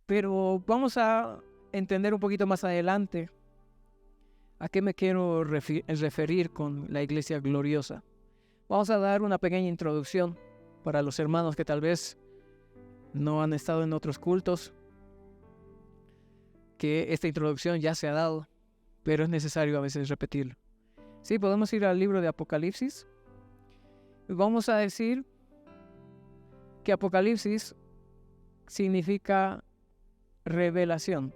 Pero vamos a entender un poquito más adelante a qué me quiero referir con la iglesia gloriosa. Vamos a dar una pequeña introducción para los hermanos que tal vez no han estado en otros cultos, que esta introducción ya se ha dado, pero es necesario a veces repetirlo. Sí, podemos ir al libro de Apocalipsis. Vamos a decir que Apocalipsis significa revelación.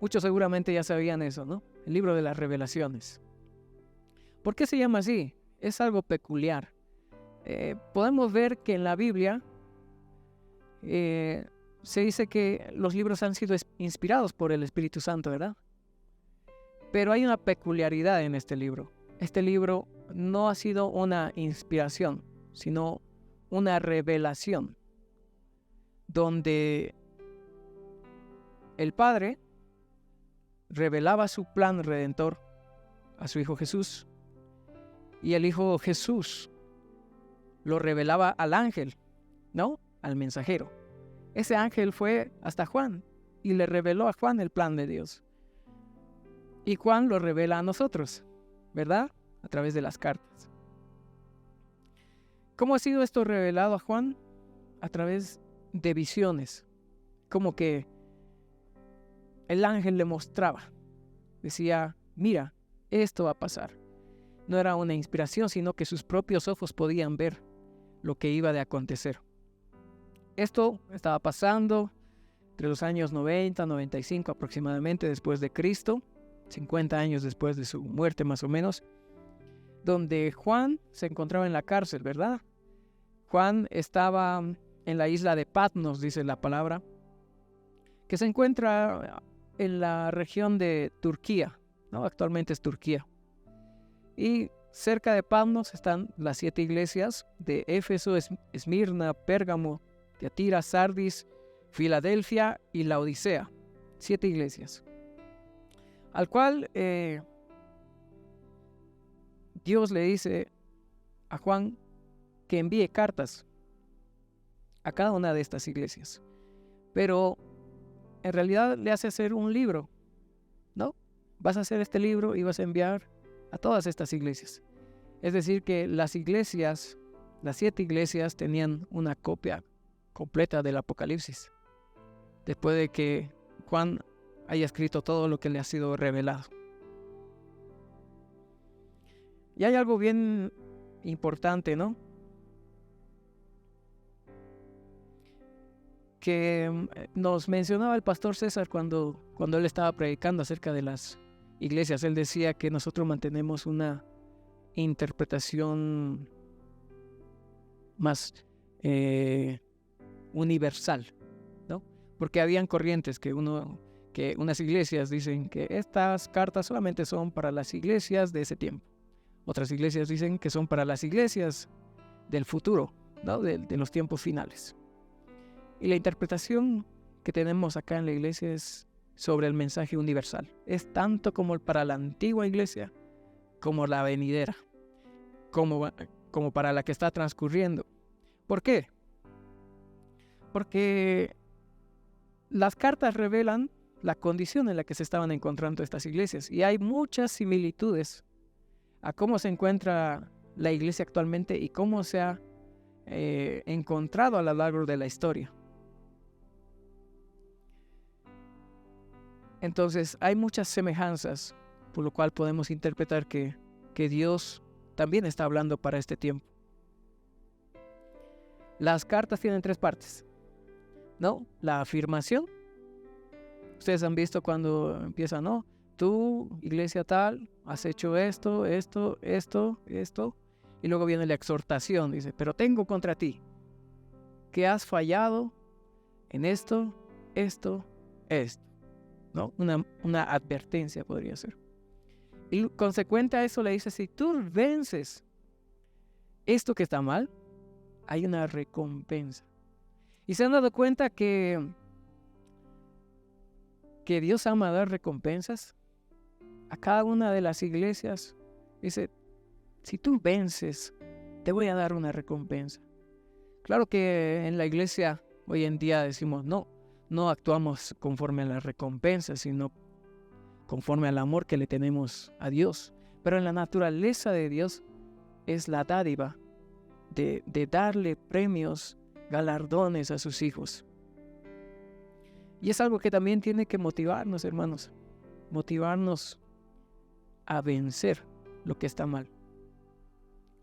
Muchos seguramente ya sabían eso, ¿no? El libro de las revelaciones. ¿Por qué se llama así? Es algo peculiar. Podemos ver que en la Biblia se dice que los libros han sido inspirados por el Espíritu Santo, ¿verdad? Pero hay una peculiaridad en este libro. Este libro no ha sido una inspiración, sino una revelación, donde el Padre revelaba su plan redentor a su Hijo Jesús, y el Hijo Jesús lo revelaba al ángel, ¿no? Al mensajero. Ese ángel fue hasta Juan y le reveló a Juan el plan de Dios. Y Juan lo revela a nosotros, ¿verdad? A través de las cartas. ¿Cómo ha sido esto revelado a Juan? A través de visiones. Como que el ángel le mostraba. Decía, mira, esto va a pasar. No era una inspiración, sino que sus propios ojos podían ver lo que iba de acontecer. Esto estaba pasando entre los años 90, 95 aproximadamente después de Cristo, 50 años después de su muerte más o menos, donde Juan se encontraba en la cárcel, ¿verdad? Juan estaba en la isla de Patmos, dice la palabra, que se encuentra en la región de Turquía, ¿no? Actualmente es Turquía. Y cerca de Patmos están las 7 iglesias de Éfeso, Esmirna, Pérgamo, Tiatira, Sardis, Filadelfia y Laodicea. 7 iglesias. Al cual Dios le dice a Juan que envíe cartas a cada una de estas iglesias. Pero en realidad le hace hacer un libro, ¿no? Vas a hacer este libro y vas a enviar a todas estas iglesias. Es decir, que las iglesias, las 7 iglesias, tenían una copia completa del Apocalipsis, después de que Juan haya escrito todo lo que le ha sido revelado. Y hay algo bien importante, ¿no? Que nos mencionaba el pastor César cuando él estaba predicando acerca de las iglesias. Él decía que nosotros mantenemos una interpretación más universal, ¿no? Porque habían corrientes que unas iglesias dicen que estas cartas solamente son para las iglesias de ese tiempo. Otras iglesias dicen que son para las iglesias del futuro, ¿no? De los tiempos finales. Y la interpretación que tenemos acá en la iglesia es sobre el mensaje universal. Es tanto como para la antigua iglesia, como la venidera, como para la que está transcurriendo. ¿Por qué? Porque las cartas revelan la condición en la que se estaban encontrando estas iglesias. Y hay muchas similitudes a cómo se encuentra la iglesia actualmente y cómo se ha encontrado a lo largo de la historia. Entonces hay muchas semejanzas, por lo cual podemos interpretar que Dios también está hablando para este tiempo. Las cartas tienen 3 partes, ¿no? La afirmación. Ustedes han visto cuando empieza, ¿no? Tú, iglesia tal, has hecho esto. Y luego viene la exhortación. Dice, pero tengo contra ti que has fallado en esto. ¿No? Una advertencia podría ser. Y consecuente a eso le dice, si tú vences esto que está mal, hay una recompensa. Y se han dado cuenta que Dios ama dar recompensas a cada una de las iglesias. Dice, si tú vences, te voy a dar una recompensa. Claro que en la iglesia hoy en día decimos, no, no actuamos conforme a las recompensas, sino conforme al amor que le tenemos a Dios. Pero en la naturaleza de Dios es la dádiva de darle premios, galardones a sus hijos. Y es algo que también tiene que motivarnos, hermanos. Motivarnos a vencer lo que está mal.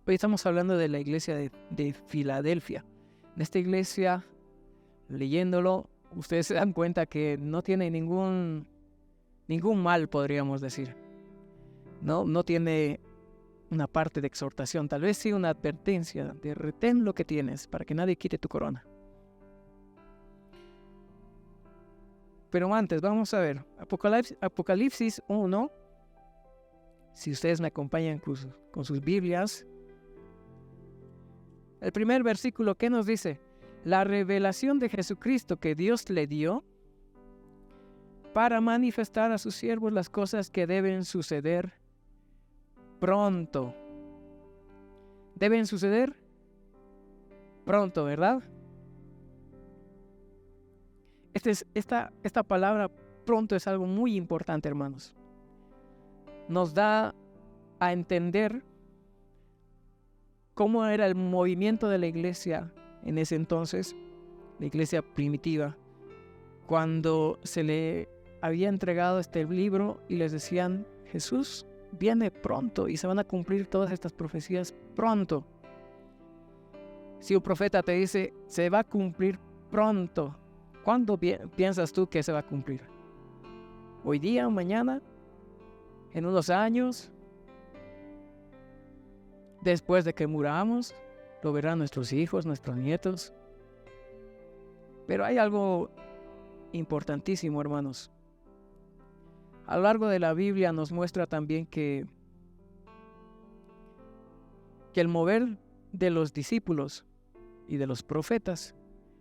Hoy estamos hablando de la iglesia de Filadelfia. En esta iglesia, leyéndolo, ustedes se dan cuenta que no tiene ningún mal, podríamos decir. No tiene una parte de exhortación, tal vez sí una advertencia de retén lo que tienes para que nadie quite tu corona. Pero antes, vamos a ver, Apocalipsis 1, si ustedes me acompañan con sus Biblias. El primer versículo, ¿qué nos dice? La revelación de Jesucristo que Dios le dio para manifestar a sus siervos las cosas que deben suceder pronto. Deben suceder pronto, ¿verdad? Esta palabra pronto es algo muy importante, hermanos. Nos da a entender cómo era el movimiento de la iglesia en ese entonces, la iglesia primitiva, cuando se le había entregado este libro y les decían, Jesús viene pronto y se van a cumplir todas estas profecías pronto. Si un profeta te dice, se va a cumplir pronto, ¿cuándo piensas tú que se va a cumplir? ¿Hoy día, mañana? ¿En unos años? Después de que muramos, lo verán nuestros hijos, nuestros nietos. Pero hay algo importantísimo, hermanos. A lo largo de la Biblia nos muestra también que el mover de los discípulos y de los profetas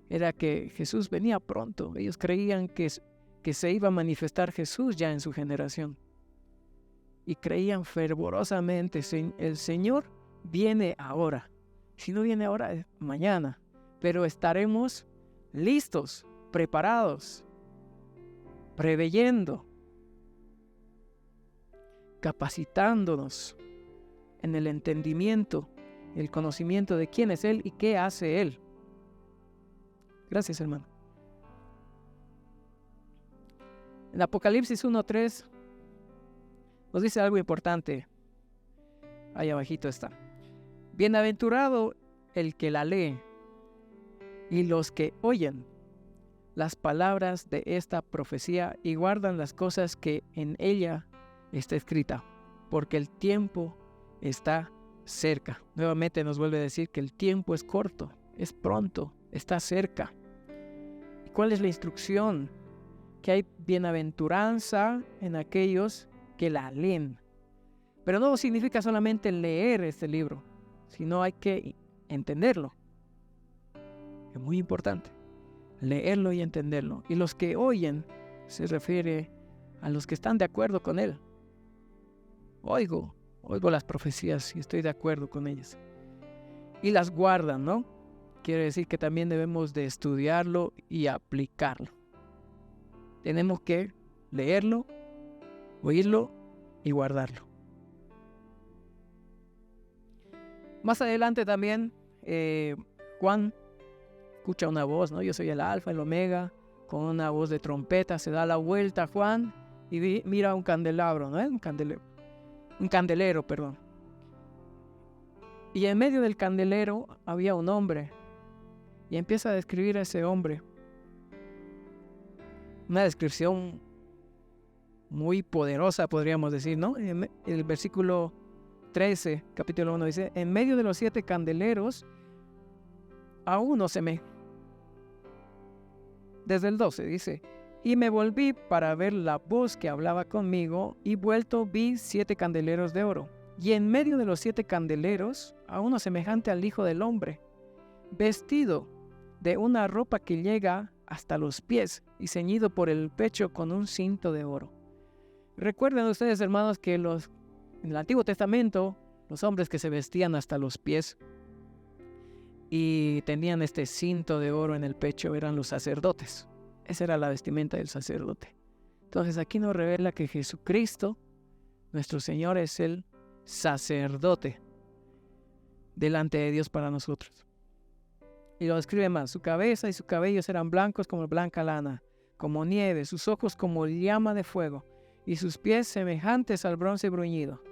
era que Jesús venía pronto. Ellos creían que se iba a manifestar Jesús ya en su generación. Y creían fervorosamente, el Señor viene ahora. Si no viene ahora, mañana. Pero estaremos listos, preparados, preveyendo, capacitándonos en el entendimiento, el conocimiento de quién es Él y qué hace Él. Gracias, hermano. En Apocalipsis 1:3 nos dice algo importante. Ahí abajito está. Bienaventurado el que la lee y los que oyen las palabras de esta profecía y guardan las cosas que en ella está escrita, porque el tiempo está cerca. Nuevamente nos vuelve a decir que el tiempo es corto, es pronto, está cerca. ¿Y cuál es la instrucción? Que hay bienaventuranza en aquellos que la leen. Pero no significa solamente leer este libro, sino hay que entenderlo. Es muy importante, leerlo y entenderlo. Y los que oyen se refiere a los que están de acuerdo con él. Oigo las profecías y estoy de acuerdo con ellas. Y las guardan, ¿no? Quiere decir que también debemos de estudiarlo y aplicarlo. Tenemos que leerlo, oírlo y guardarlo. Más adelante también Juan escucha una voz, ¿no? Yo soy el Alfa, el Omega, con una voz de trompeta. Se da la vuelta Juan y mira un candelabro, ¿no? Un candelero, perdón. Y en medio del candelero había un hombre. Y empieza a describir a ese hombre. Una descripción muy poderosa, podríamos decir, ¿no? El versículo 13, capítulo 1 dice, en medio de los 7 candeleros, a uno desde el 12 dice, y me volví para ver la voz que hablaba conmigo, y vuelto vi 7 candeleros de oro, y en medio de los 7 candeleros, a uno semejante al Hijo del Hombre, vestido de una ropa que llega hasta los pies, y ceñido por el pecho con un cinto de oro. Recuerden ustedes, hermanos, que en el Antiguo Testamento, los hombres que se vestían hasta los pies y tenían este cinto de oro en el pecho eran los sacerdotes. Esa era la vestimenta del sacerdote. Entonces aquí nos revela que Jesucristo, nuestro Señor, es el sacerdote delante de Dios para nosotros. Y lo describe más: su cabeza y sus cabellos eran blancos como blanca lana, como nieve, sus ojos como llama de fuego, y sus pies semejantes al bronce bruñido,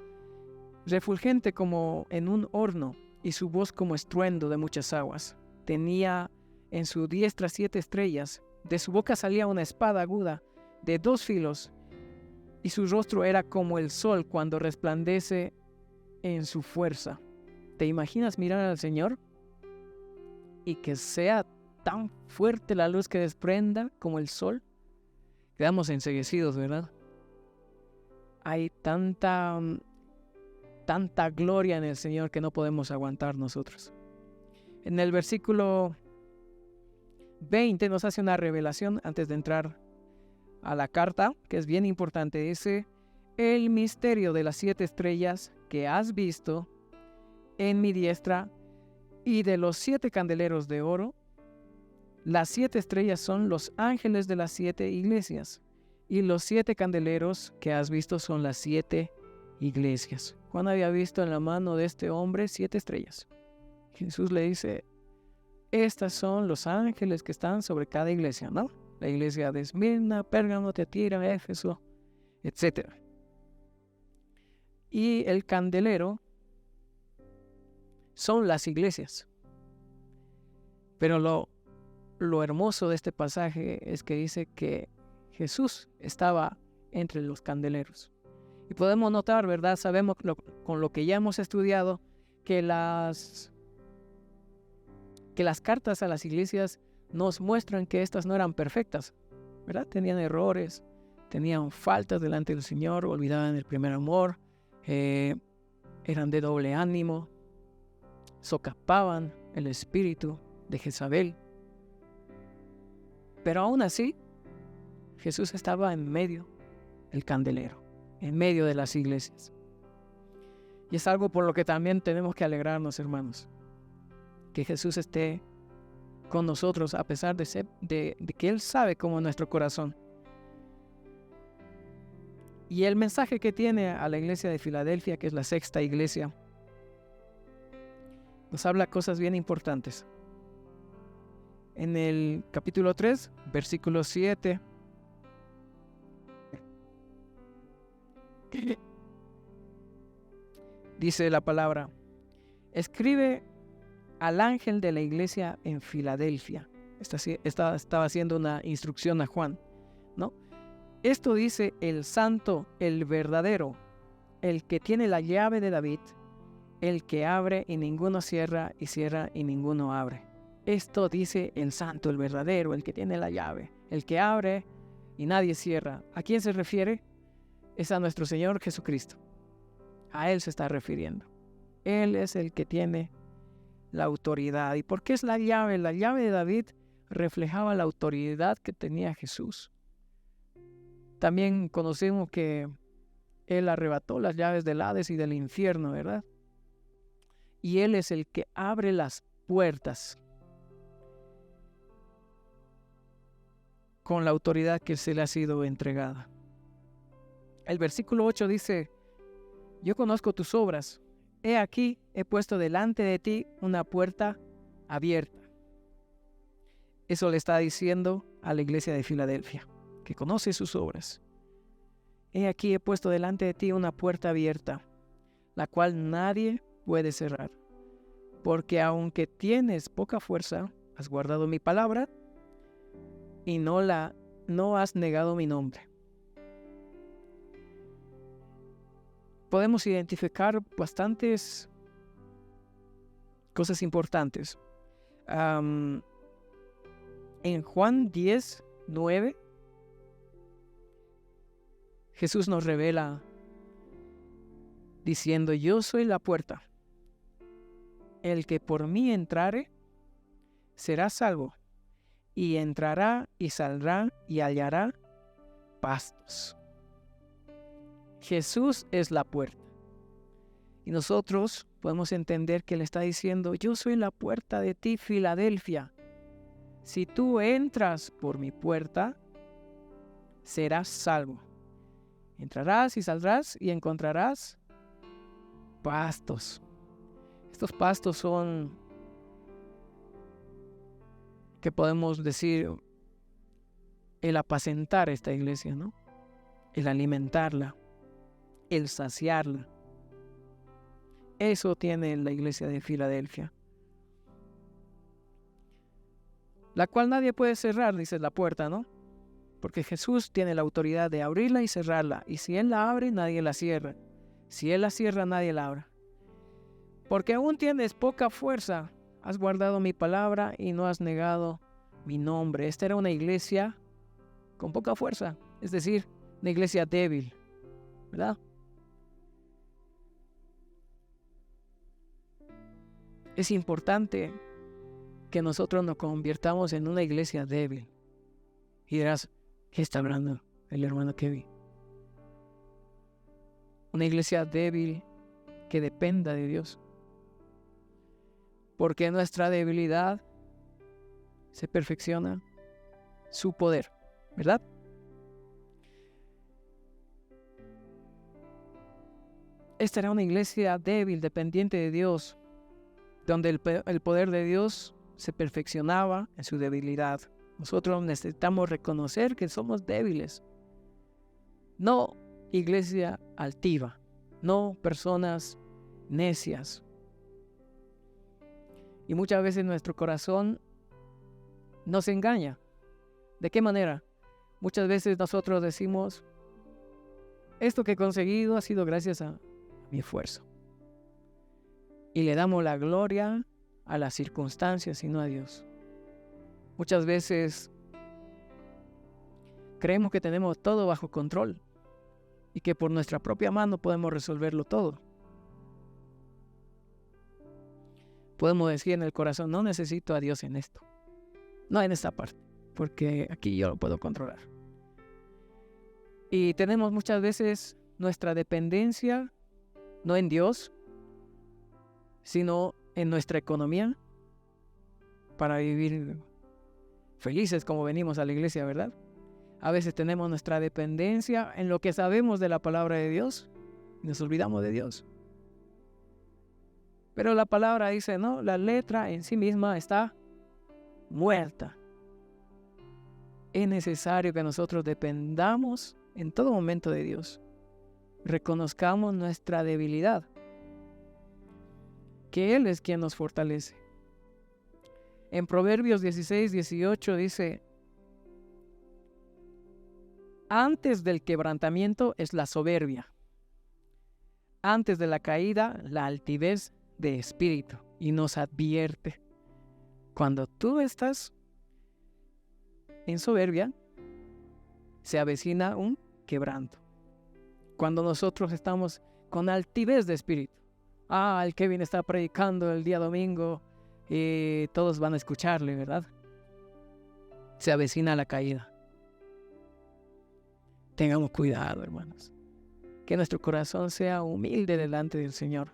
refulgente como en un horno, y su voz como estruendo de muchas aguas. Tenía en su diestra 7 estrellas, de su boca salía una espada aguda de 2 filos, y su rostro era como el sol cuando resplandece en su fuerza. ¿Te imaginas mirar al Señor y que sea tan fuerte la luz que desprenda como el sol? Quedamos enceguecidos, ¿verdad? Hay tanta gloria en el Señor que no podemos aguantar nosotros. En el versículo 20 nos hace una revelación antes de entrar a la carta, que es bien importante. Dice: el misterio de las 7 estrellas que has visto en mi diestra y de los 7 candeleros de oro. Las 7 estrellas son los ángeles de las 7 iglesias, y los 7 candeleros que has visto son las 7 iglesias. Juan había visto en la mano de este hombre 7 estrellas. Jesús le dice: estas son los ángeles que están sobre cada iglesia, ¿no? La iglesia de Esmirna, Pérgamo, Tiatira, Éfeso, etc. Y el candelero son las iglesias. Pero lo hermoso de este pasaje es que dice que Jesús estaba entre los candeleros. Y podemos notar, ¿verdad? Sabemos con lo que ya hemos estudiado que las cartas a las iglesias nos muestran que estas no eran perfectas, ¿verdad? Tenían errores, tenían faltas delante del Señor, olvidaban el primer amor, eran de doble ánimo, socapaban el espíritu de Jezabel. Pero aún así, Jesús estaba en medio del candelero, en medio de las iglesias. Y es algo por lo que también tenemos que alegrarnos, hermanos, que Jesús esté con nosotros a pesar de que Él sabe cómo es nuestro corazón. Y el mensaje que tiene a la iglesia de Filadelfia, que es la 6ª iglesia, nos habla cosas bien importantes. En el capítulo 3, versículo 7, dice la palabra: escribe al ángel de la iglesia en Filadelfia. Estaba haciendo una instrucción a Juan, ¿no? Esto dice el santo, el verdadero, el que tiene la llave de David, el que abre y ninguno cierra, y cierra y ninguno abre. Esto dice el santo, el verdadero, el que tiene la llave, el que abre y nadie cierra. ¿A quién se refiere? Es a nuestro Señor Jesucristo. A Él se está refiriendo. Él es el que tiene la autoridad. ¿Y por qué es la llave? La llave de David reflejaba la autoridad que tenía Jesús. También conocemos que Él arrebató las llaves del Hades y del infierno, ¿verdad? Y Él es el que abre las puertas con la autoridad que se le ha sido entregada. El versículo 8 dice: yo conozco tus obras. He aquí, he puesto delante de ti una puerta abierta. Eso le está diciendo a la iglesia de Filadelfia, que conoce sus obras. He aquí, he puesto delante de ti una puerta abierta, la cual nadie puede cerrar. Porque aunque tienes poca fuerza, has guardado mi palabra y no has negado mi nombre. Podemos identificar bastantes cosas importantes. En Juan 10:9, Jesús nos revela diciendo: yo soy la puerta. El que por mí entrare será salvo, y entrará y saldrá y hallará pastos. Jesús es la puerta. Y nosotros podemos entender que Él está diciendo: yo soy la puerta de ti, Filadelfia. si tú entras por mi puerta, serás salvo. Entrarás y saldrás y encontrarás pastos. Estos pastos son, que podemos decir, el apacentar esta iglesia, ¿no? El alimentarla, el saciarla. Eso tiene la iglesia de Filadelfia, la cual nadie puede cerrar, dice la puerta, ¿no? Porque Jesús tiene la autoridad de abrirla y cerrarla. Y si Él la abre, nadie la cierra. Si Él la cierra, nadie la abre. Porque aún tienes poca fuerza, has guardado mi palabra y no has negado mi nombre. Esta era una iglesia con poca fuerza, es decir, una iglesia débil, ¿verdad? Es importante que nosotros nos convirtamos en una iglesia débil. Y dirás, ¿qué está hablando el hermano Kevin? Una iglesia débil que dependa de Dios. Porque en nuestra debilidad se perfecciona su poder, ¿verdad? Esta era una iglesia débil, dependiente de Dios, donde el poder de Dios se perfeccionaba en su debilidad. Nosotros necesitamos reconocer que somos débiles. No iglesia altiva, no personas necias. Y muchas veces nuestro corazón nos engaña. ¿De qué manera? Muchas veces nosotros decimos, esto que he conseguido ha sido gracias a mi esfuerzo. Y le damos la gloria a las circunstancias y no a Dios. Muchas veces creemos que tenemos todo bajo control y que por nuestra propia mano podemos resolverlo todo. Podemos decir en el corazón, no necesito a Dios en esto, no en esta parte, porque aquí yo lo puedo controlar. Y tenemos muchas veces nuestra dependencia no en Dios, sino en nuestra economía para vivir felices como venimos a la iglesia, ¿verdad? A veces tenemos nuestra dependencia en lo que sabemos de la palabra de Dios y nos olvidamos de Dios. Pero la palabra dice, no, la letra en sí misma está muerta. Es necesario que nosotros dependamos en todo momento de Dios. Reconozcamos nuestra debilidad, que Él es quien nos fortalece. En Proverbios 16:18 dice, antes del quebrantamiento es la soberbia, antes de la caída la altivez de espíritu. Y nos advierte, cuando tú estás en soberbia, se avecina un quebranto. Cuando nosotros estamos con altivez de espíritu, el Kevin está predicando el día domingo y todos van a escucharle, ¿verdad? Se avecina la caída. Tengamos cuidado, hermanos. Que nuestro corazón sea humilde delante del Señor.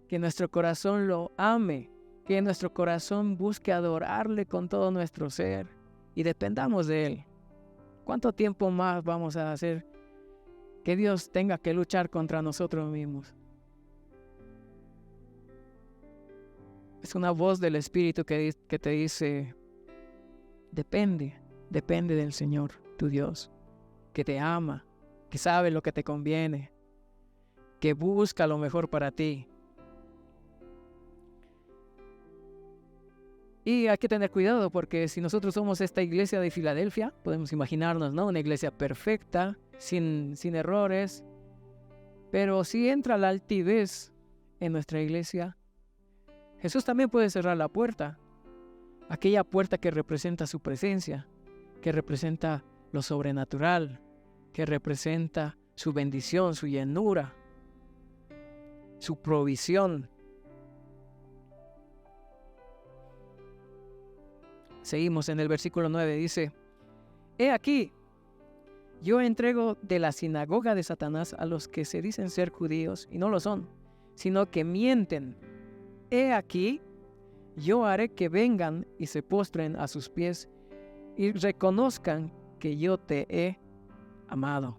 Que nuestro corazón lo ame. Que nuestro corazón busque adorarle con todo nuestro ser. Y dependamos de Él. ¿Cuánto tiempo más vamos a hacer que Dios tenga que luchar contra nosotros mismos? Es una voz del Espíritu que te dice, depende del Señor, tu Dios, que te ama, que sabe lo que te conviene, que busca lo mejor para ti. Y hay que tener cuidado porque si nosotros somos esta iglesia de Filadelfia, podemos imaginarnos, ¿no? Una iglesia perfecta, sin errores, pero si entra la altivez en nuestra iglesia, Jesús también puede cerrar la puerta, aquella puerta que representa su presencia, que representa lo sobrenatural, que representa su bendición, su llenura, su provisión. Seguimos en el versículo 9, dice, he aquí, yo entrego de la sinagoga de Satanás a los que se dicen ser judíos y no lo son, sino que mienten. He aquí, yo haré que vengan y se postren a sus pies y reconozcan que yo te he amado.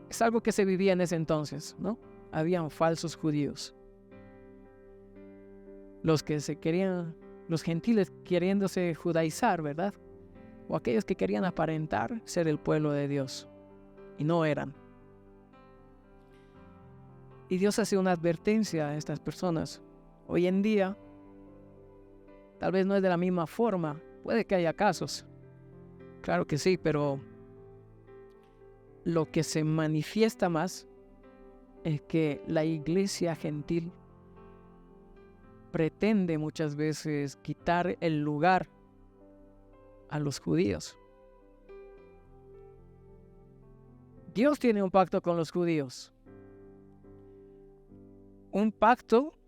Es algo que se vivía en ese entonces, ¿no? Habían falsos judíos. Los gentiles queriéndose judaizar, ¿verdad? O aquellos que querían aparentar ser el pueblo de Dios y no eran. Y Dios hace una advertencia a estas personas. Hoy en día, tal vez no es de la misma forma, puede que haya casos, claro que sí, pero lo que se manifiesta más es que la iglesia gentil pretende muchas veces quitar el lugar a los judíos. Dios tiene un pacto con los judíos. Un pacto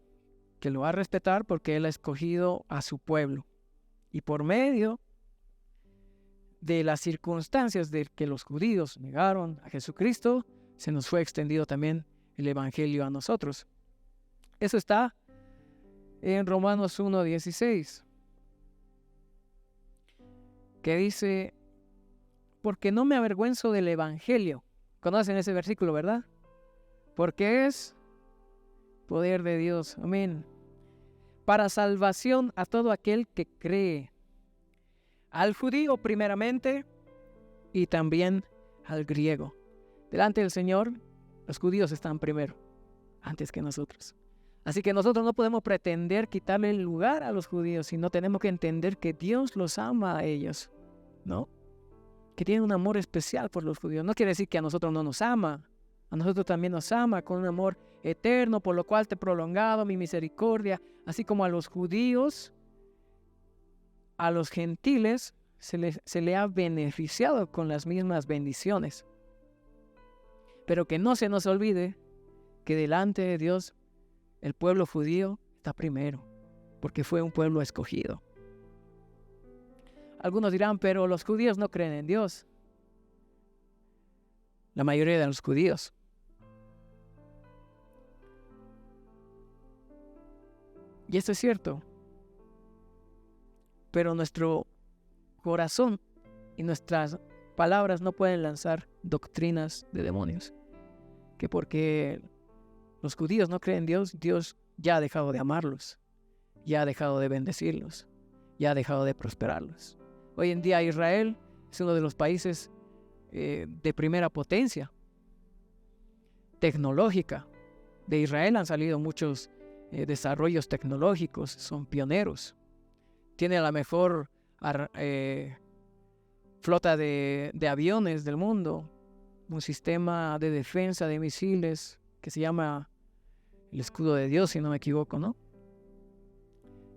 que lo va a respetar porque Él ha escogido a su pueblo. Y por medio de las circunstancias de que los judíos negaron a Jesucristo, se nos fue extendido también el evangelio a nosotros. Eso está en Romanos 1:16, que dice, porque no me avergüenzo del evangelio. Conocen ese versículo, ¿verdad? Porque es poder de Dios, amén, para salvación a todo aquel que cree, al judío primeramente y también al griego. Delante del Señor, los judíos están primero, antes que nosotros. Así que nosotros no podemos pretender quitarle el lugar a los judíos, sino tenemos que entender que Dios los ama a ellos, ¿no? Que tiene un amor especial por los judíos. No quiere decir que a nosotros no nos ama. A nosotros también nos ama con un amor eterno, por lo cual te he prolongado mi misericordia. Así como a los judíos, a los gentiles se le ha beneficiado con las mismas bendiciones. Pero que no se nos olvide que delante de Dios el pueblo judío está primero, porque fue un pueblo escogido. Algunos dirán, pero los judíos no creen en Dios. La mayoría de los judíos. Y esto es cierto. Pero nuestro corazón y nuestras palabras no pueden lanzar doctrinas de demonios. Que porque los judíos no creen en Dios, Dios ya ha dejado de amarlos, ya ha dejado de bendecirlos, ya ha dejado de prosperarlos. Hoy en día Israel es uno de los países de primera potencia tecnológica. De Israel han salido muchos desarrollos tecnológicos, son pioneros. Tiene la mejor flota de aviones del mundo, un sistema de defensa de misiles que se llama el escudo de Dios, si no me equivoco, ¿no?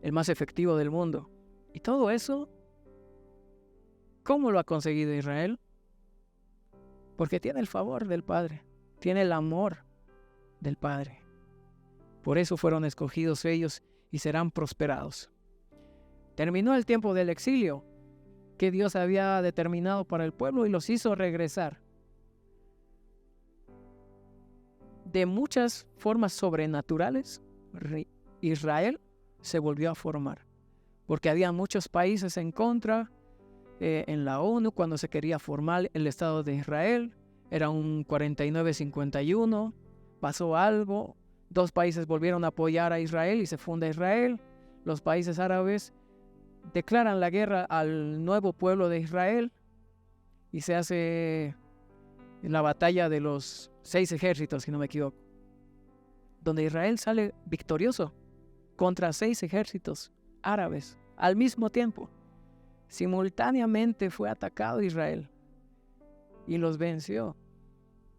El más efectivo del mundo. Y todo eso, ¿cómo lo ha conseguido Israel? Porque tiene el favor del Padre, tiene el amor del Padre. Por eso fueron escogidos ellos y serán prosperados. Terminó el tiempo del exilio que Dios había determinado para el pueblo y los hizo regresar. De muchas formas sobrenaturales, Israel se volvió a formar, porque había muchos países en contra. En la ONU, cuando se quería formar el Estado de Israel, era un 49-51, pasó algo, 2 países volvieron a apoyar a Israel y se funda Israel. Los países árabes declaran la guerra al nuevo pueblo de Israel y se hace la batalla de los 6 ejércitos, si no me equivoco, donde Israel sale victorioso contra 6 ejércitos árabes al mismo tiempo. Simultáneamente fue atacado Israel y los venció.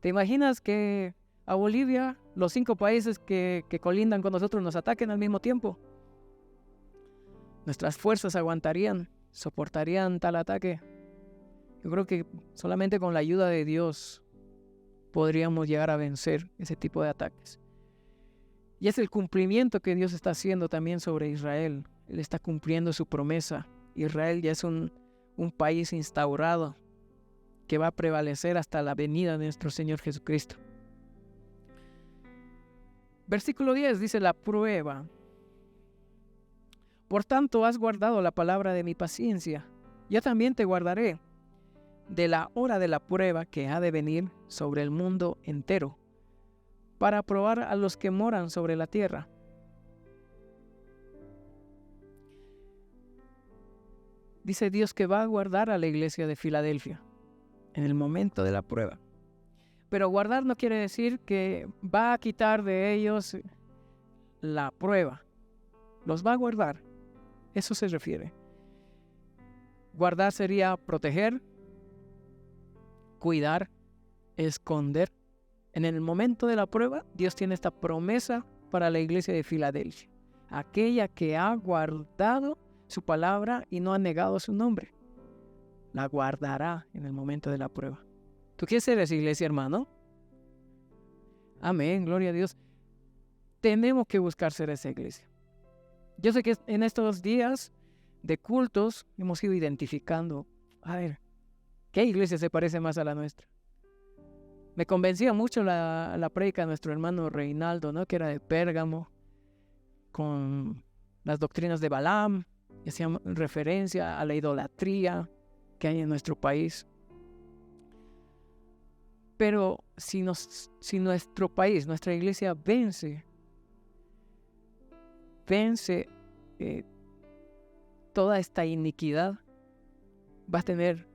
¿Te imaginas que a Bolivia, los 5 países que colindan con nosotros, nos ataquen al mismo tiempo? ¿Nuestras fuerzas aguantarían, soportarían tal ataque? Yo creo que solamente con la ayuda de Dios podríamos llegar a vencer ese tipo de ataques. Y es el cumplimiento que Dios está haciendo también sobre Israel. Él está cumpliendo su promesa. Israel ya es un país instaurado que va a prevalecer hasta la venida de nuestro Señor Jesucristo. Versículo 10 dice la prueba. Por tanto, has guardado la palabra de mi paciencia. Yo también te guardaré de la hora de la prueba que ha de venir sobre el mundo entero, para probar a los que moran sobre la tierra. Dice Dios que va a guardar a la iglesia de Filadelfia en el momento de la prueba. Pero guardar no quiere decir que va a quitar de ellos la prueba. Los va a guardar. Eso se refiere. Guardar sería proteger, cuidar, esconder. En el momento de la prueba, Dios tiene esta promesa para la iglesia de Filadelfia. Aquella que ha guardado su palabra y no ha negado su nombre. La guardará en el momento de la prueba. ¿Tú quieres ser esa iglesia, hermano? Amén, gloria a Dios. Tenemos que buscar ser esa iglesia. Yo sé que en estos días de cultos hemos ido identificando, a ver, ¿qué iglesia se parece más a la nuestra? Me convencía mucho la prédica de nuestro hermano Reinaldo, ¿no? Que era de Pérgamo, con las doctrinas de Balaam, y hacían referencia a la idolatría que hay en nuestro país. Pero si nuestro país, nuestra iglesia vence toda esta iniquidad, va a tener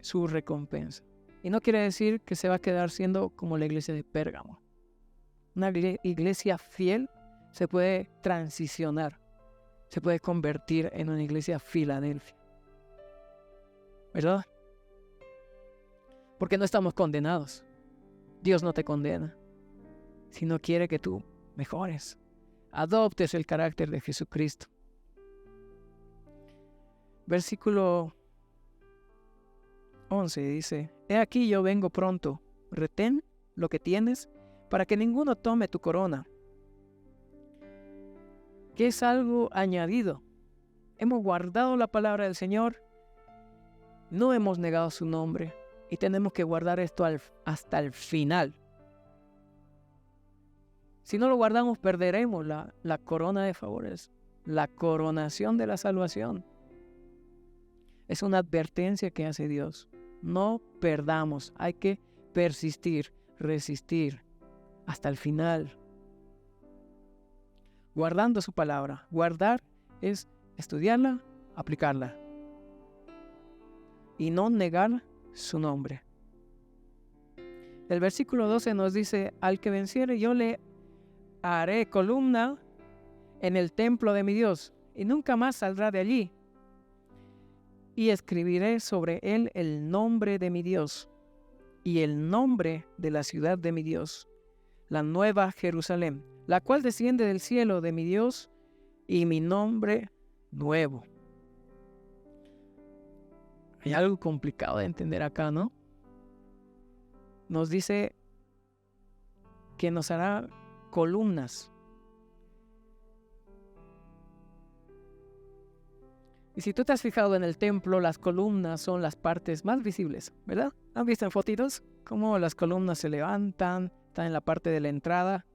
su recompensa. Y no quiere decir que se va a quedar siendo como la iglesia de Pérgamo. Una iglesia fiel se puede transicionar, se puede convertir en una iglesia Filadelfia. ¿Verdad? Porque no estamos condenados. Dios no te condena, sino quiere que tú mejores, adoptes el carácter de Jesucristo. Versículo 11 dice: He aquí yo vengo pronto, retén lo que tienes, para que ninguno tome tu corona. Que es algo añadido. Hemos guardado la palabra del Señor, no hemos negado su nombre, y tenemos que guardar esto hasta el final. Si no lo guardamos, perderemos la corona de favores, la coronación de la salvación. Es una advertencia que hace Dios. No perdamos, hay que persistir, resistir hasta el final. Guardando su palabra. Guardar es estudiarla, aplicarla. Y no negar su nombre. El versículo 12 nos dice: Al que venciere yo le haré columna en el templo de mi Dios, y nunca más saldrá de allí. Y escribiré sobre él el nombre de mi Dios, y el nombre de la ciudad de mi Dios, la nueva Jerusalén, la cual desciende del cielo de mi Dios, y mi nombre nuevo. Hay algo complicado de entender acá, ¿no? Nos dice que nos hará columnas. Y si tú te has fijado en el templo, las columnas son las partes más visibles, ¿verdad? ¿Han visto en fotitos cómo las columnas se levantan, están en la parte de la entrada?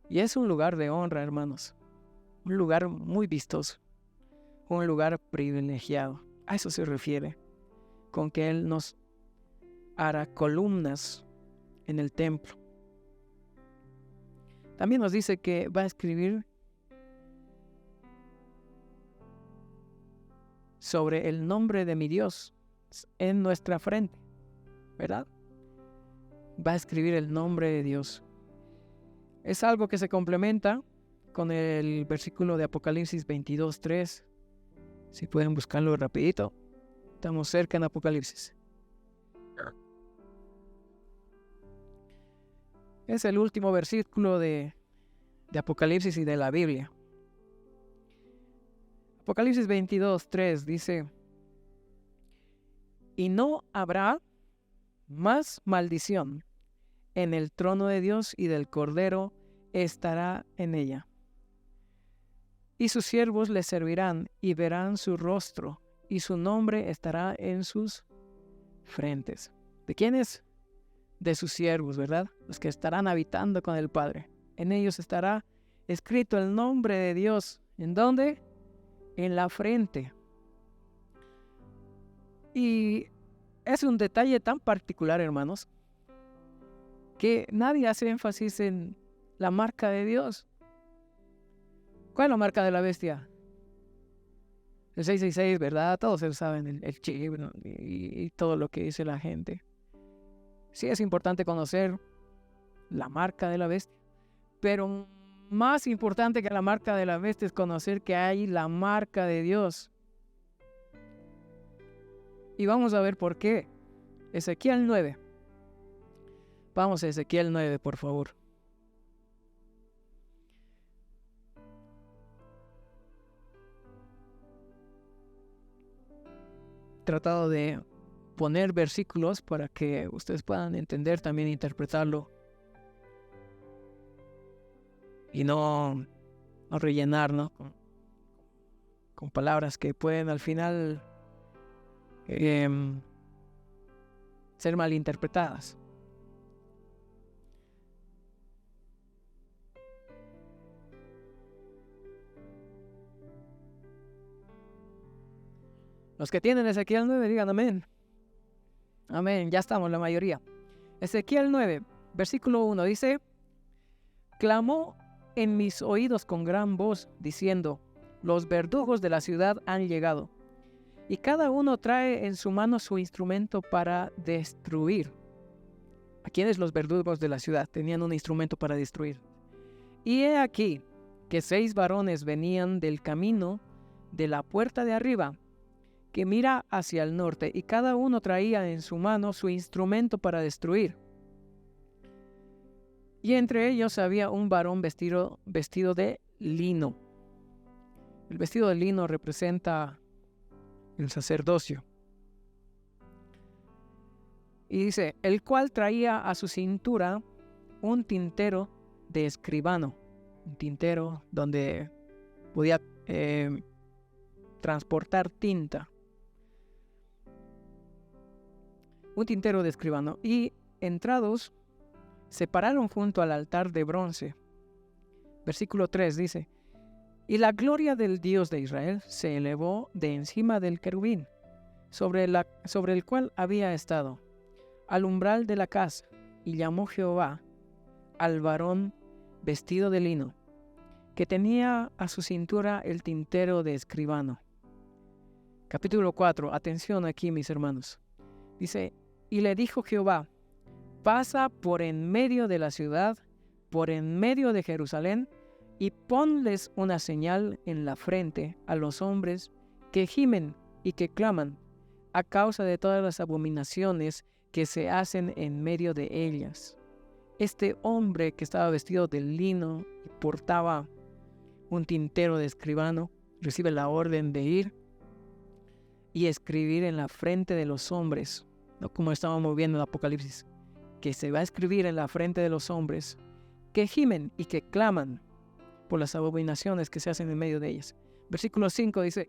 Y es un lugar de honra, hermanos. Un lugar muy vistoso. Un lugar privilegiado. A eso se refiere con que Él nos hará columnas en el templo. También nos dice que va a escribir sobre el nombre de mi Dios en nuestra frente, ¿verdad? Va a escribir el nombre de Dios. Es algo que se complementa con el versículo de Apocalipsis 22:3. Si pueden buscarlo rapidito. Estamos cerca en Apocalipsis. Es el último versículo de Apocalipsis y de la Biblia. Apocalipsis 22:3 dice: Y no habrá más maldición. En el trono de Dios y del Cordero estará en ella. Y sus siervos le servirán y verán su rostro, y su nombre estará en sus frentes. ¿De quiénes? De sus siervos, ¿verdad? Los que estarán habitando con el Padre. En ellos estará escrito el nombre de Dios. ¿En dónde? En la frente. Y es un detalle tan particular, hermanos, que nadie hace énfasis en la marca de Dios. ¿Cuál es la marca de la bestia? El 666, ¿verdad? Todos saben el chip, ¿no? y todo lo que dice la gente. Sí es importante conocer la marca de la bestia, pero más importante que la marca de la bestia es conocer que hay la marca de Dios. Y vamos a ver por qué. Ezequiel 9. Vamos a Ezequiel 9, por favor. Tratado de poner versículos para que ustedes puedan entender, también interpretarlo y no rellenar, ¿no? con palabras que pueden al final ser malinterpretadas. Los que tienen Ezequiel 9, digan amén. Amén, ya estamos la mayoría. Ezequiel 9, versículo 1 dice: clamó en mis oídos con gran voz, diciendo: los verdugos de la ciudad han llegado, y cada uno trae en su mano su instrumento para destruir. ¿A quiénes los verdugos de la ciudad tenían un instrumento para destruir? Y he aquí que 6 varones venían del camino de la puerta de arriba, que mira hacia el norte, y cada uno traía en su mano su instrumento para destruir. Y entre ellos había un varón vestido de lino. El vestido de lino representa el sacerdocio. Y dice: el cual traía a su cintura un tintero de escribano. Un tintero donde podía transportar tinta. Un tintero de escribano. Y entrados, se pararon junto al altar de bronce. Versículo 3 dice: y la gloria del Dios de Israel se elevó de encima del querubín, sobre el cual había estado, al umbral de la casa, y llamó Jehová al varón vestido de lino, que tenía a su cintura el tintero de escribano. Capítulo 4, atención aquí, mis hermanos. Dice: y le dijo Jehová: pasa por en medio de la ciudad, por en medio de Jerusalén, y ponles una señal en la frente a los hombres que gimen y que claman a causa de todas las abominaciones que se hacen en medio de ellas. Este hombre que estaba vestido de lino y portaba un tintero de escribano, recibe la orden de ir y escribir en la frente de los hombres, no como estábamos viendo en el Apocalipsis, que se va a escribir en la frente de los hombres que gimen y que claman por las abominaciones que se hacen en medio de ellas. Versículo 5 dice: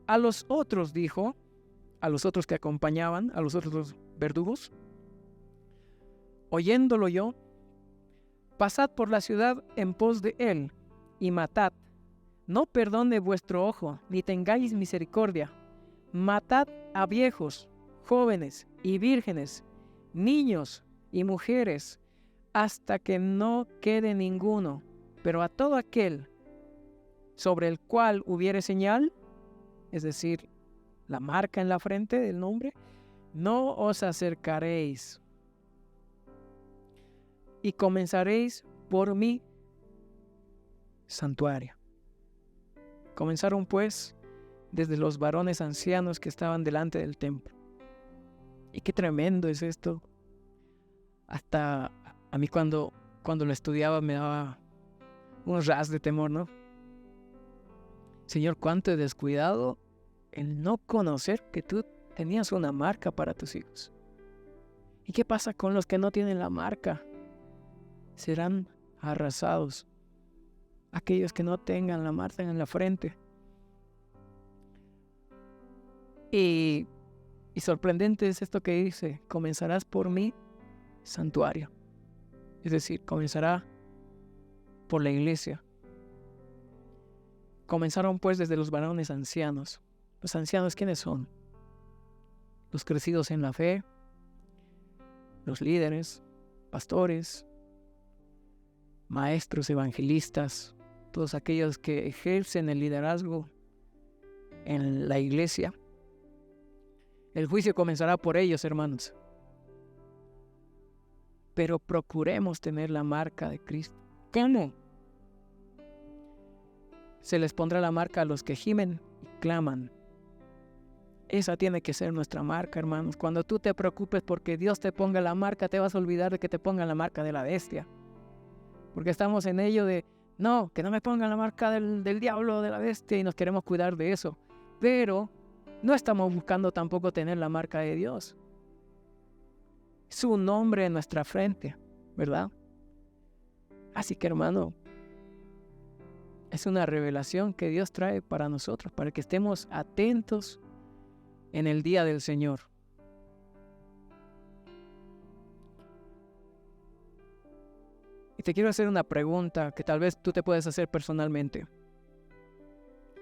a los otros dijo, a los otros que acompañaban, a los otros verdugos, oyéndolo yo: pasad por la ciudad en pos de él y matad. No perdone vuestro ojo, ni tengáis misericordia. Matad a viejos, jóvenes y vírgenes, niños y mujeres, hasta que no quede ninguno. Pero a todo aquel sobre el cual hubiere señal, es decir, la marca en la frente del nombre, no os acercaréis. Y comenzaréis por mi santuario. Comenzaron pues desde los varones ancianos que estaban delante del templo. Y qué tremendo es esto. Hasta a mí cuando lo estudiaba me daba un ras de temor, ¿no? Señor, cuánto he descuidado el no conocer que tú tenías una marca para tus hijos. ¿Y qué pasa con los que no tienen la marca? Serán arrasados. Aquellos que no tengan la marca en la frente. Y sorprendente es esto que dice: comenzarás por mi santuario. Es decir, comenzará por la iglesia. Comenzaron pues desde los varones ancianos. ¿Los ancianos quiénes son? Los crecidos en la fe, los líderes, pastores, maestros, evangelistas, todos aquellos que ejercen el liderazgo en la iglesia. El juicio comenzará por ellos, hermanos. Pero procuremos tener la marca de Cristo. ¿Cómo? Se les pondrá la marca a los que gimen y claman. Esa tiene que ser nuestra marca, hermanos. Cuando tú te preocupes porque Dios te ponga la marca, te vas a olvidar de que te pongan la marca de la bestia. Porque estamos en ello de, no, que no me pongan la marca del diablo, de la bestia, y nos queremos cuidar de eso. Pero no estamos buscando tampoco tener la marca de Dios. Su nombre en nuestra frente, ¿verdad? Así que, hermano, es una revelación que Dios trae para nosotros, para que estemos atentos en el día del Señor. Y te quiero hacer una pregunta que tal vez tú te puedes hacer personalmente.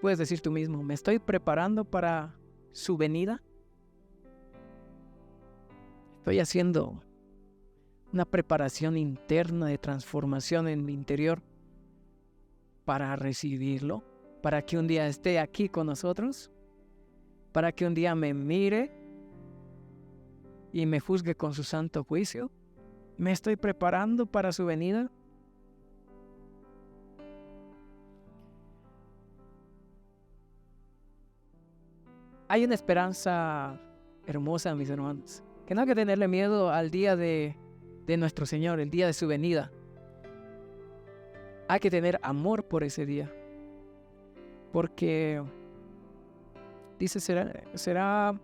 Puedes decir tú mismo, ¿me estoy preparando para su venida? Estoy haciendo una preparación interna de transformación en mi interior para recibirlo, para que un día esté aquí con nosotros, para que un día me mire y me juzgue con su santo juicio. ¿Me estoy preparando para su venida? Hay una esperanza hermosa, mis hermanos, que no hay que tenerle miedo al día de nuestro Señor, el día de su venida. Hay que tener amor por ese día, porque dice, será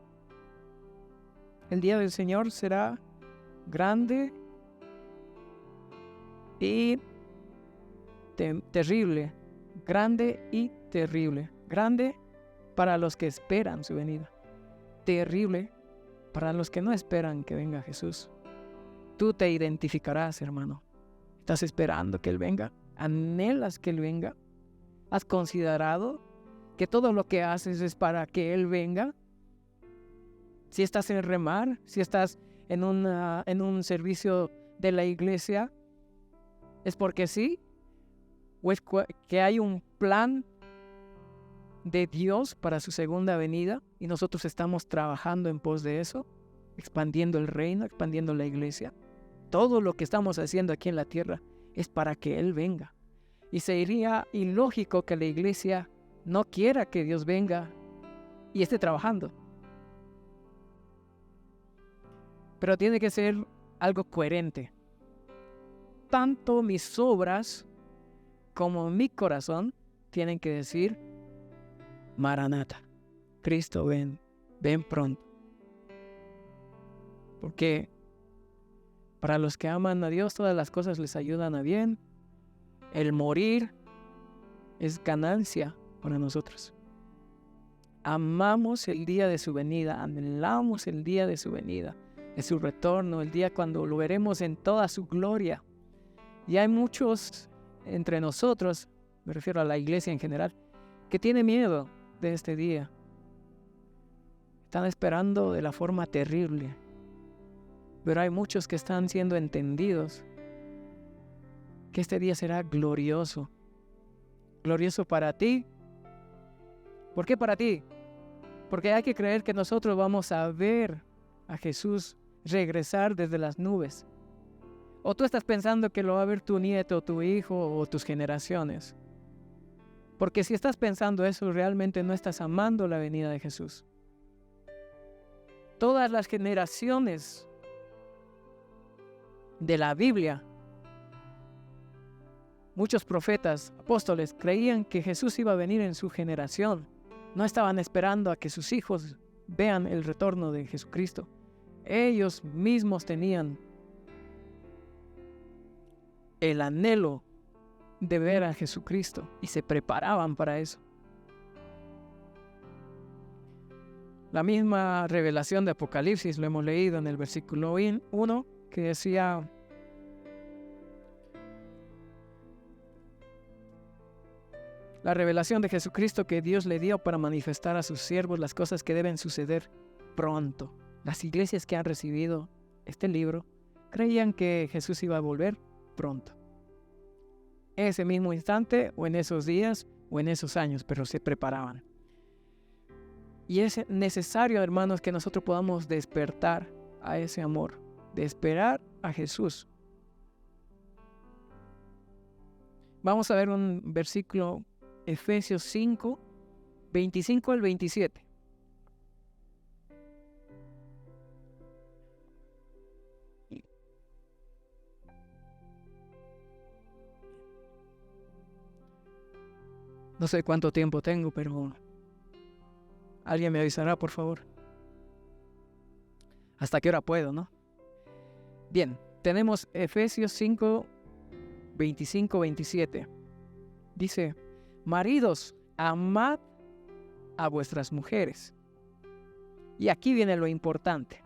el día del Señor será grande y terrible, grande y terrible, grande para los que esperan su venida, terrible para los que no esperan que venga Jesús. Tú te identificarás, hermano. ¿Estás esperando que Él venga? ¿Anhelas que Él venga? ¿Has considerado que todo lo que haces es para que Él venga? Si estás en remar, si estás en un servicio de la iglesia, ¿es porque sí? ¿O es que hay un plan de Dios para su segunda venida y nosotros estamos trabajando en pos de eso, expandiendo el reino, expandiendo la iglesia? Todo lo que estamos haciendo aquí en la tierra es para que Él venga. Y sería ilógico que la iglesia no quiera que Dios venga y esté trabajando. Pero tiene que ser algo coherente. Tanto mis obras como mi corazón tienen que decir, Maranata, Cristo ven pronto. Porque para los que aman a Dios, todas las cosas les ayudan a bien. El morir es ganancia para nosotros. Amamos el día de su venida, anhelamos el día de su venida, de su retorno, el día cuando lo veremos en toda su gloria. Y hay muchos entre nosotros, me refiero a la iglesia en general, que tienen miedo de este día. Están esperando de la forma terrible. Pero hay muchos que están siendo entendidos que este día será glorioso. Glorioso para ti. ¿Por qué para ti? Porque hay que creer que nosotros vamos a ver a Jesús regresar desde las nubes. ¿O tú estás pensando que lo va a ver tu nieto, tu hijo o tus generaciones? Porque si estás pensando eso, realmente no estás amando la venida de Jesús. Todas las generaciones de la Biblia, muchos profetas, apóstoles, creían que Jesús iba a venir en su generación. No estaban esperando a que sus hijos vean el retorno de Jesucristo. Ellos mismos tenían el anhelo de ver a Jesucristo y se preparaban para eso. La misma revelación de Apocalipsis lo hemos leído en el versículo 1, que decía, La revelación de Jesucristo que Dios le dio para manifestar a sus siervos las cosas que deben suceder pronto. Las iglesias que han recibido este libro creían que Jesús iba a volver pronto. Ese mismo instante, o en esos días, o en esos años, pero se preparaban. Y es necesario, hermanos, que nosotros podamos despertar a ese amor, de esperar a Jesús. Vamos a ver un versículo, Efesios 5, 25 al 27. No sé cuánto tiempo tengo, pero alguien me avisará, por favor. ¿Hasta qué hora puedo, no? Bien, tenemos Efesios 5, 25, 27. Dice, maridos, amad a vuestras mujeres. Y aquí viene lo importante.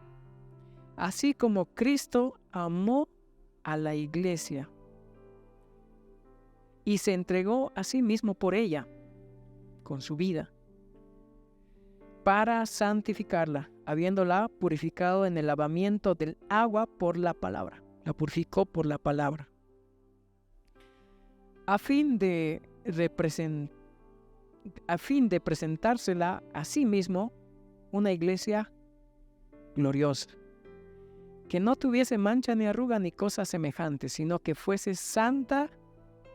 Así como Cristo amó a la iglesia y se entregó a sí mismo por ella, con su vida, para santificarla, habiéndola purificado en el lavamiento del agua por la palabra. La purificó por la palabra. A fin de presentársela a sí mismo una iglesia gloriosa, que no tuviese mancha ni arruga ni cosa semejante, sino que fuese santa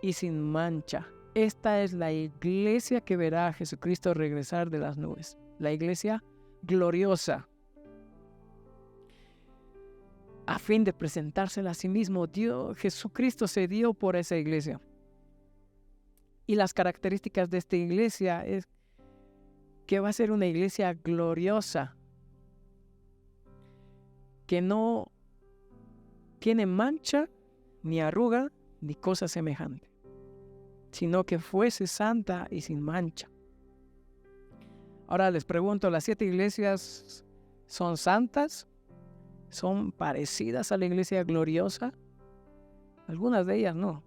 y sin mancha. Esta es la iglesia que verá a Jesucristo regresar de las nubes, la iglesia gloriosa. A fin de presentársela a sí mismo, Jesucristo se dio por esa iglesia. Y las características de esta iglesia es que va a ser una iglesia gloriosa, que no tiene mancha, ni arruga, ni cosa semejante, sino que fuese santa y sin mancha. Ahora les pregunto, ¿las 7 iglesias son santas? ¿Son parecidas a la iglesia gloriosa? Algunas de ellas no.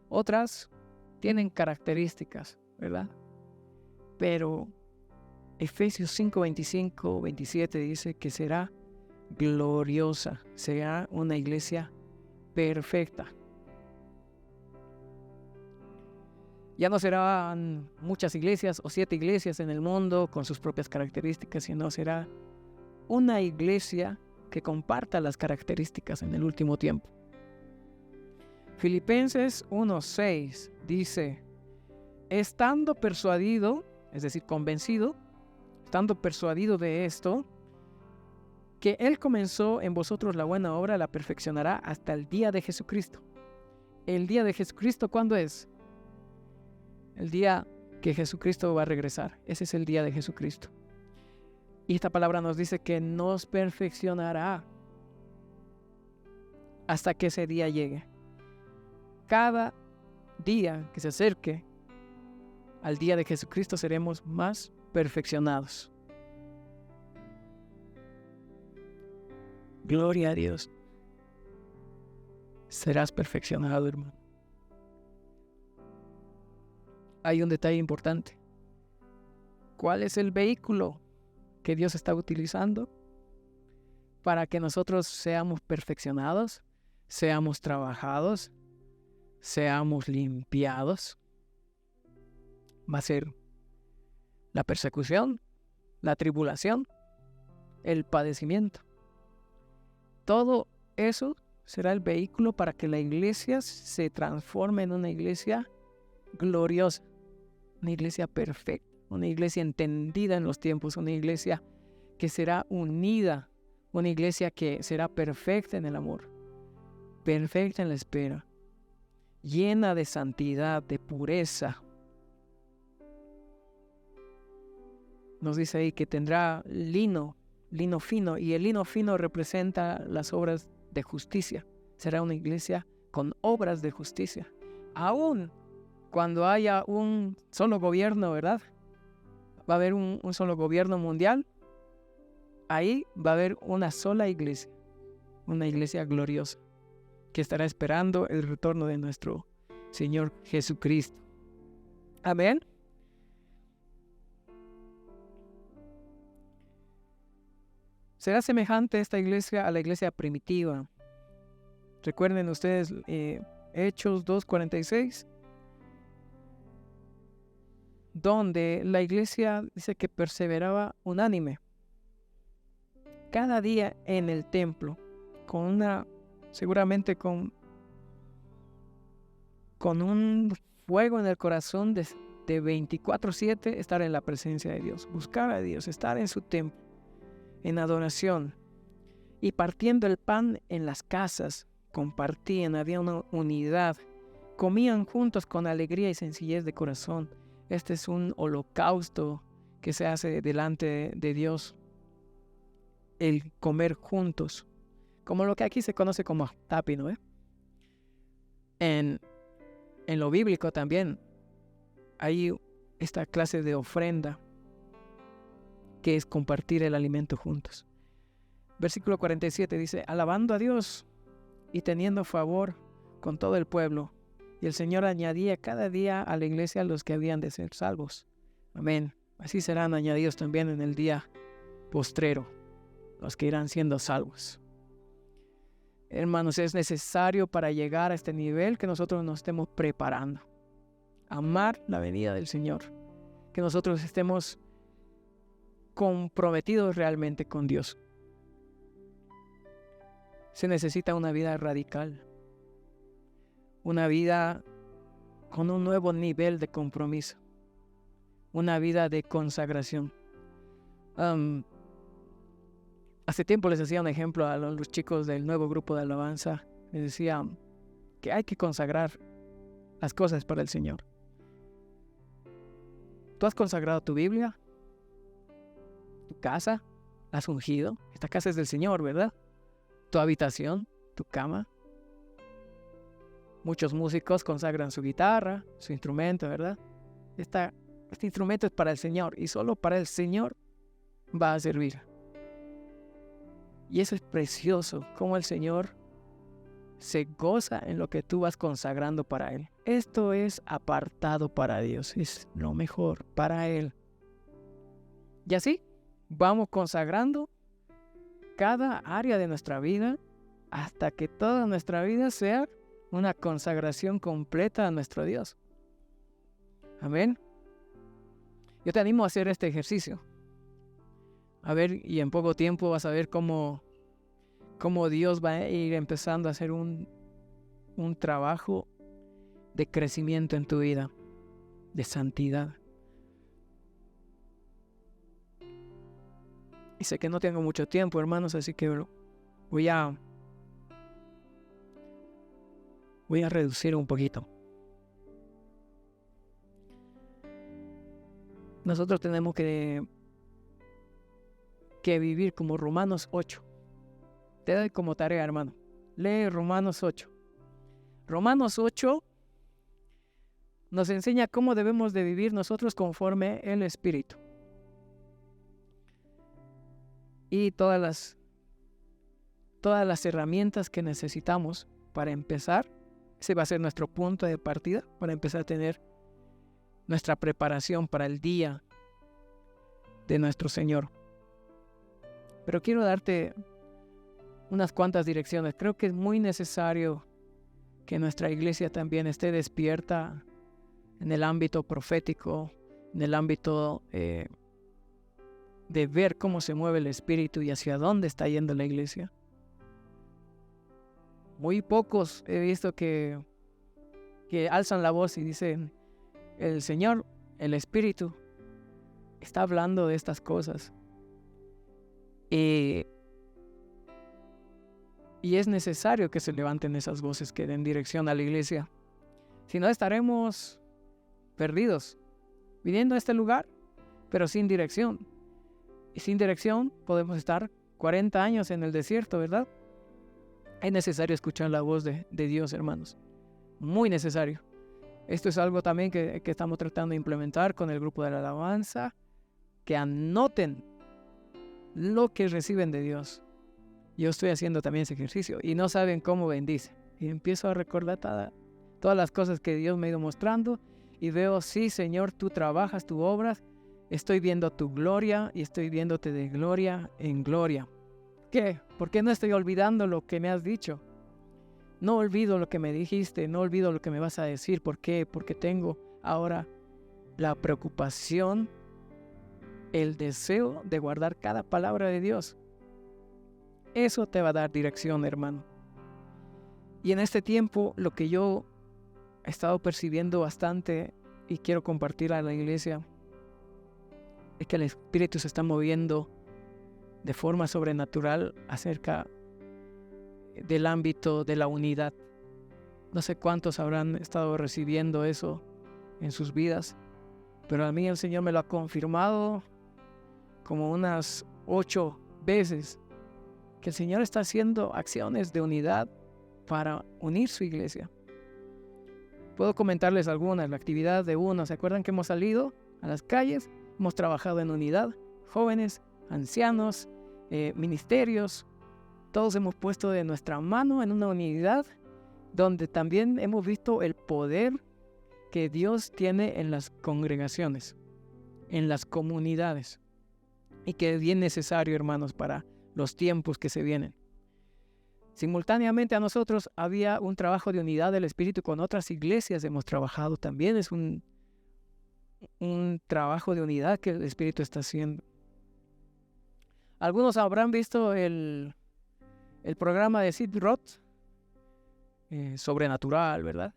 Otras tienen características, ¿verdad? Pero Efesios 5, 25, 27 dice que será gloriosa, será una iglesia perfecta. Ya no serán muchas iglesias o 7 iglesias en el mundo con sus propias características, sino será una iglesia que comparta las características en el último tiempo. Filipenses 1:6 dice, estando persuadido, es decir, convencido, estando persuadido de esto, que Él comenzó en vosotros la buena obra, la perfeccionará hasta el día de Jesucristo. ¿El día de Jesucristo cuándo es? El día que Jesucristo va a regresar. Ese es el día de Jesucristo. Y esta palabra nos dice que nos perfeccionará hasta que ese día llegue. Cada día que se acerque al día de Jesucristo seremos más perfeccionados. Gloria a Dios. Serás perfeccionado, hermano. Hay un detalle importante. ¿Cuál es el vehículo que Dios está utilizando para que nosotros seamos perfeccionados, seamos trabajados, seamos limpiados? Va a ser la persecución, la tribulación, el padecimiento. Todo eso será el vehículo para que la iglesia se transforme en una iglesia gloriosa, una iglesia perfecta, una iglesia entendida en los tiempos, una iglesia que será unida, una iglesia que será perfecta en el amor, perfecta en la espera, llena de santidad, de pureza. Nos dice ahí que tendrá lino fino, y el lino fino representa las obras de justicia. Será una iglesia con obras de justicia. Aún cuando haya un solo gobierno, ¿verdad? Va a haber un solo gobierno mundial. Ahí va a haber una sola iglesia, una iglesia gloriosa, que estará esperando el retorno de nuestro Señor Jesucristo. Amén. Será semejante esta iglesia a la iglesia primitiva. Recuerden ustedes Hechos 2:46, donde la iglesia dice que perseveraba unánime cada día en el templo, seguramente con un fuego en el corazón de 24/7, estar en la presencia de Dios, buscar a Dios, estar en su templo, en adoración, y partiendo el pan en las casas, compartían, había una unidad, comían juntos con alegría y sencillez de corazón. Este es un holocausto que se hace delante de Dios, el comer juntos, como lo que aquí se conoce como tapino, En lo bíblico también hay esta clase de ofrenda que es compartir el alimento juntos. Versículo 47 dice: alabando a Dios y teniendo favor con todo el pueblo, y el Señor añadía cada día a la iglesia a los que habían de ser salvos. Amén. Así serán añadidos también en el día postrero los que irán siendo salvos. Hermanos, es necesario para llegar a este nivel que nosotros nos estemos preparando. Amar la venida del Señor. Que nosotros estemos comprometidos realmente con Dios. Se necesita una vida radical. Una vida con un nuevo nivel de compromiso. Una vida de consagración. Hace tiempo les hacía un ejemplo a los chicos del nuevo grupo de alabanza. Les decía que hay que consagrar las cosas para el Señor. ¿Tú has consagrado tu Biblia? ¿Tu casa? ¿La has ungido? Esta casa es del Señor, ¿verdad? ¿Tu habitación? ¿Tu cama? Muchos músicos consagran su guitarra, su instrumento, ¿verdad? Este instrumento es para el Señor y solo para el Señor va a servir. Y eso es precioso, cómo el Señor se goza en lo que tú vas consagrando para Él. Esto es apartado para Dios, es lo mejor para Él. Y así vamos consagrando cada área de nuestra vida hasta que toda nuestra vida sea una consagración completa a nuestro Dios. Amén. Yo te animo a hacer este ejercicio. A ver, y en poco tiempo vas a ver cómo Dios va a ir empezando a hacer un trabajo de crecimiento en tu vida, de santidad. Y sé que no tengo mucho tiempo, hermanos, así que voy a reducir un poquito. Nosotros tenemos que vivir como Romanos 8. Te doy como tarea, hermano. Lee Romanos 8. Romanos 8 nos enseña cómo debemos de vivir nosotros conforme el Espíritu. Y todas las herramientas que necesitamos para empezar. Ese va a ser nuestro punto de partida para empezar a tener nuestra preparación para el día de nuestro Señor. Pero quiero darte unas cuantas direcciones. Creo que es muy necesario que nuestra iglesia también esté despierta en el ámbito profético, en el ámbito de ver cómo se mueve el Espíritu y hacia dónde está yendo la iglesia. Muy pocos he visto que alzan la voz y dicen: el Señor, el Espíritu, está hablando de estas cosas. Y es necesario que se levanten esas voces que den dirección a la iglesia. Si no, estaremos perdidos, viniendo a este lugar, pero sin dirección. Y sin dirección podemos estar 40 años en el desierto, ¿verdad? Es necesario escuchar la voz de Dios, hermanos. Muy necesario. Esto es algo también que estamos tratando de implementar con el grupo de la alabanza. Que anoten lo que reciben de Dios. Yo estoy haciendo también ese ejercicio y no saben cómo bendice. Y empiezo a recordar todas las cosas que Dios me ha ido mostrando y veo, sí, Señor, tú trabajas, tú obras, estoy viendo tu gloria y estoy viéndote de gloria en gloria. ¿Qué? ¿Por qué no estoy olvidando lo que me has dicho? No olvido lo que me dijiste, no olvido lo que me vas a decir. ¿Por qué? Porque tengo ahora la preocupación, el deseo de guardar cada palabra de Dios. Eso te va a dar dirección, hermano. Y en este tiempo, lo que yo he estado percibiendo bastante y quiero compartir a la iglesia es que el Espíritu se está moviendo de forma sobrenatural acerca del ámbito de la unidad. No sé cuántos habrán estado recibiendo eso en sus vidas, pero a mí el Señor me lo ha confirmado como unas 8 veces, que el Señor está haciendo acciones de unidad para unir su iglesia. Puedo comentarles algunas, la actividad de uno. ¿Se acuerdan que hemos salido a las calles? Hemos trabajado en unidad, jóvenes, ancianos, ministerios. Todos hemos puesto de nuestra mano en una unidad donde también hemos visto el poder que Dios tiene en las congregaciones, en las comunidades, y que es bien necesario, hermanos, para los tiempos que se vienen. Simultáneamente a nosotros había un trabajo de unidad del Espíritu con otras iglesias. Hemos trabajado también, es un trabajo de unidad que el Espíritu está haciendo. Algunos habrán visto el programa de Sid Roth, Sobrenatural, ¿verdad?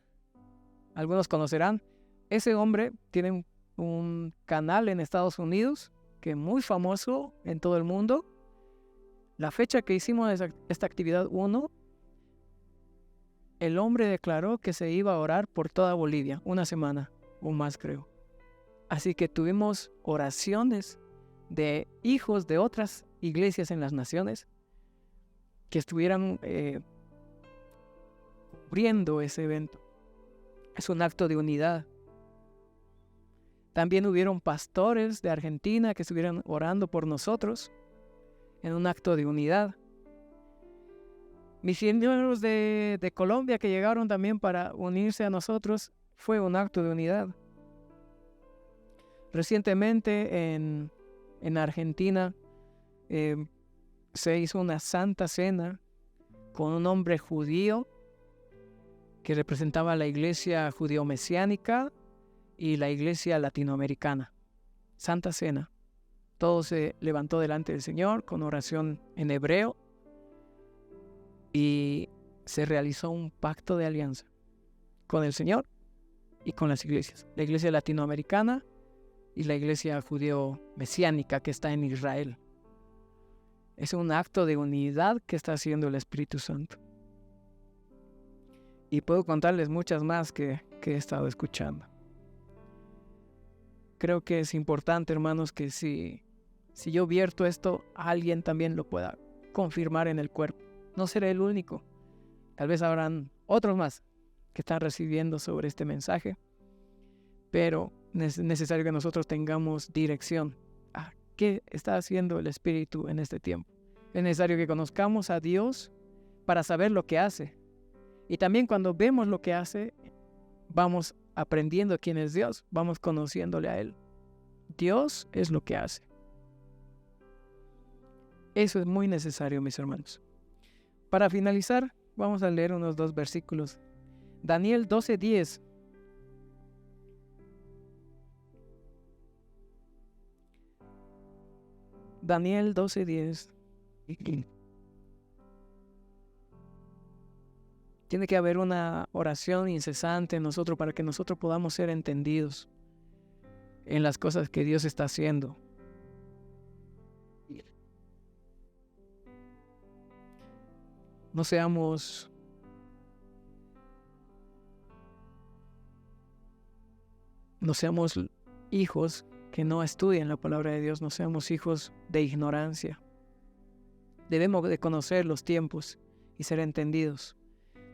Algunos conocerán. Ese hombre tiene un canal en Estados Unidos que es muy famoso en todo el mundo. La fecha que hicimos esta actividad 1, el hombre declaró que se iba a orar por toda Bolivia, una semana o más, creo. Así que tuvimos oraciones de hijos de otras iglesias en las naciones que estuvieran cubriendo ese evento. Es un acto de unidad. También hubieron pastores de Argentina que estuvieran orando por nosotros en un acto de unidad. Misioneros de Colombia que llegaron también para unirse a nosotros, fue un acto de unidad. Recientemente en Argentina se hizo una santa cena con un hombre judío que representaba a la iglesia judío-mesiánica y la iglesia latinoamericana. Santa cena. Todo se levantó delante del Señor con oración en hebreo y se realizó un pacto de alianza con el Señor y con las iglesias. La iglesia latinoamericana y la iglesia judío-mesiánica que está en Israel. Es un acto de unidad que está haciendo el Espíritu Santo. Y puedo contarles muchas más que he estado escuchando. Creo que es importante, hermanos, que si yo vierto esto, alguien también lo pueda confirmar en el cuerpo. No seré el único. Tal vez habrán otros más que están recibiendo sobre este mensaje. Pero es necesario que nosotros tengamos dirección a qué está haciendo el Espíritu en este tiempo. Es necesario que conozcamos a Dios para saber lo que hace. Y también cuando vemos lo que hace, vamos aprendiendo quién es Dios, vamos conociéndole a Él. Dios es lo que hace. Eso es muy necesario, mis hermanos. Para finalizar, vamos a leer unos 2 versículos. Daniel 12:10. Daniel 12:10. Tiene que haber una oración incesante en nosotros para que nosotros podamos ser entendidos en las cosas que Dios está haciendo. No seamos hijos que no estudian la palabra de Dios, no seamos hijos de ignorancia. Debemos de conocer los tiempos y ser entendidos.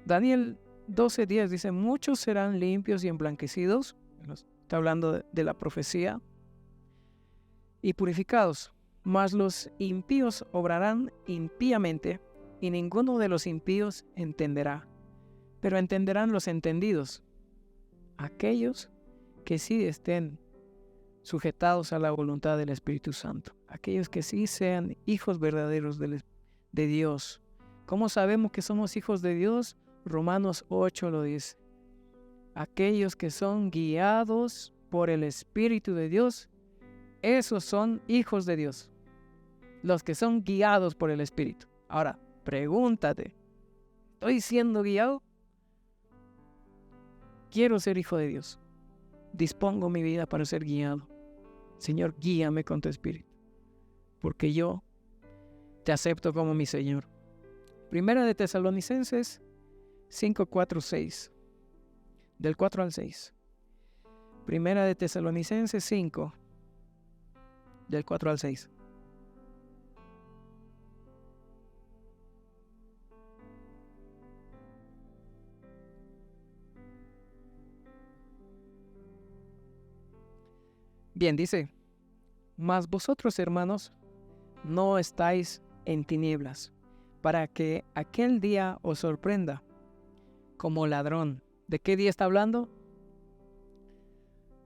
Daniel 12:10 dice, muchos serán limpios y emblanquecidos, está hablando de la profecía, y purificados, mas los impíos obrarán impíamente, y ninguno de los impíos entenderá, pero entenderán los entendidos, aquellos que sí estén sujetados a la voluntad del Espíritu Santo. Aquellos que sí sean hijos verdaderos de Dios. ¿Cómo sabemos que somos hijos de Dios? Romanos 8 lo dice. Aquellos que son guiados por el Espíritu de Dios, esos son hijos de Dios. Los que son guiados por el Espíritu. Ahora, pregúntate, ¿estoy siendo guiado? Quiero ser hijo de Dios. Dispongo mi vida para ser guiado. Señor, guíame con tu Espíritu, porque yo te acepto como mi Señor. Primera de Tesalonicenses 5, 4, 6. Del 4 al 6. Primera de Tesalonicenses 5, del 4 al 6. Bien, dice, mas vosotros, hermanos, no estáis en tinieblas, para que aquel día os sorprenda como ladrón. ¿De qué día está hablando?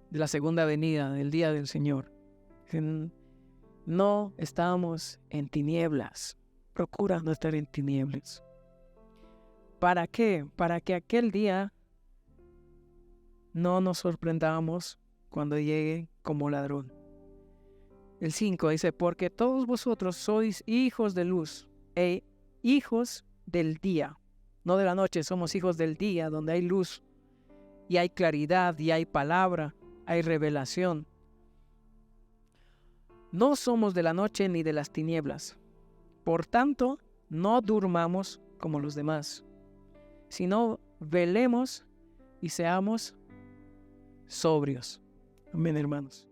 De la segunda venida, del día del Señor. No estamos en tinieblas. Procura no estar en tinieblas. ¿Para qué? Para que aquel día no nos sorprendamos cuando llegue como ladrón. El 5 dice, porque todos vosotros sois hijos de luz e hijos del día. No de la noche, somos hijos del día, donde hay luz y hay claridad y hay palabra, hay revelación. No somos de la noche ni de las tinieblas. Por tanto, no durmamos como los demás, sino velemos y seamos sobrios. Amén, hermanos.